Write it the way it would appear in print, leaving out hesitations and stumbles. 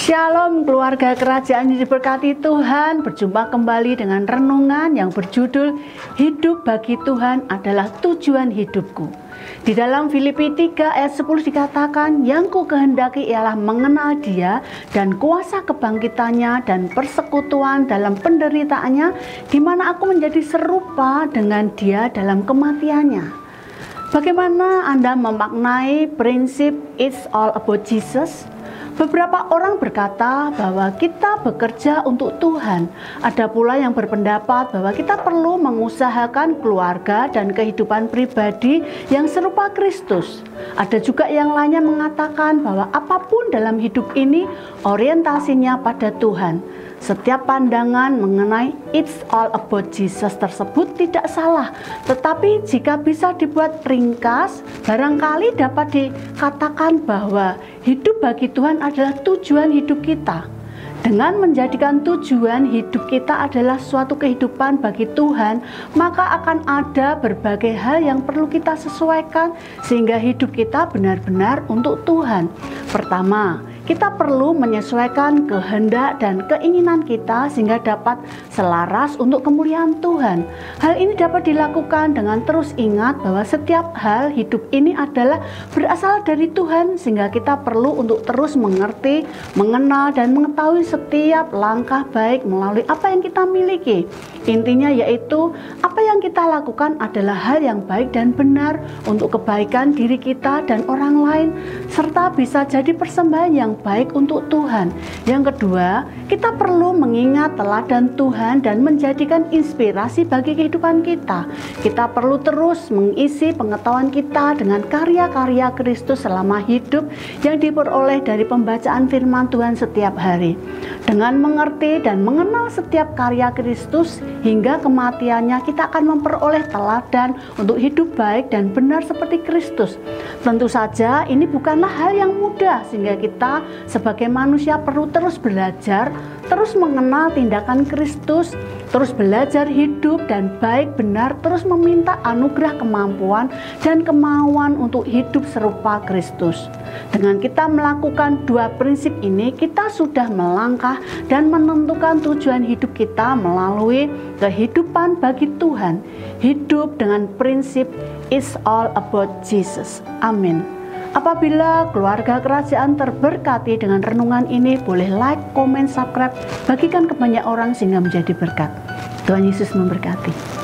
Shalom keluarga kerajaan yang diberkati Tuhan. Berjumpa kembali dengan renungan yang berjudul Hidup bagi Tuhan adalah tujuan hidupku. Di dalam Filipi 3 ayat 10 dikatakan, yang ku kehendaki ialah mengenal Dia dan kuasa kebangkitannya dan persekutuan dalam penderitaannya, di mana aku menjadi serupa dengan Dia dalam kematiannya. Bagaimana Anda memaknai prinsip It's all about Jesus? Beberapa orang berkata bahwa kita bekerja untuk Tuhan. Ada pula yang berpendapat bahwa kita perlu mengusahakan keluarga dan kehidupan pribadi yang serupa Kristus. Ada juga yang lainnya mengatakan bahwa apapun dalam hidup ini orientasinya pada Tuhan. Setiap pandangan mengenai It's all about Jesus tersebut tidak salah, tetapi jika bisa dibuat ringkas, barangkali dapat dikatakan bahwa hidup bagi Tuhan adalah tujuan hidup kita. Dengan menjadikan tujuan hidup kita adalah suatu kehidupan bagi Tuhan, maka akan ada berbagai hal yang perlu kita sesuaikan sehingga hidup kita benar-benar untuk Tuhan. Pertama, kita perlu menyesuaikan kehendak dan keinginan kita sehingga dapat selaras untuk kemuliaan Tuhan. Hal ini dapat dilakukan dengan terus ingat bahwa setiap hal hidup ini adalah berasal dari Tuhan, sehingga kita perlu untuk terus mengerti, mengenal, dan mengetahui setiap langkah baik melalui apa yang kita miliki. Intinya yaitu apa yang kita lakukan adalah hal yang baik dan benar untuk kebaikan diri kita dan orang lain, serta bisa jadi persembahan yang baik untuk Tuhan. Yang kedua, kita perlu mengingat teladan Tuhan dan menjadikan inspirasi bagi kehidupan kita. Kita perlu terus mengisi pengetahuan kita dengan karya-karya Kristus selama hidup yang diperoleh dari pembacaan firman Tuhan setiap hari. Dengan mengerti dan mengenal setiap karya Kristus hingga kematiannya, kita akan memperoleh teladan untuk hidup baik dan benar seperti Kristus. Tentu saja ini bukanlah hal yang mudah, sehingga kita sebagai manusia perlu terus belajar, terus mengenal tindakan Kristus, terus belajar hidup dan baik benar, terus meminta anugerah kemampuan dan kemauan untuk hidup serupa Kristus. Dengan kita melakukan dua prinsip ini, kita sudah melangkah dan menentukan tujuan hidup kita melalui kehidupan bagi Tuhan. Hidup dengan prinsip It's all about Jesus. Amin. Apabila keluarga kerajaan terberkati dengan renungan ini, boleh like, komen, subscribe, bagikan ke banyak orang sehingga menjadi berkat. Tuhan Yesus memberkati.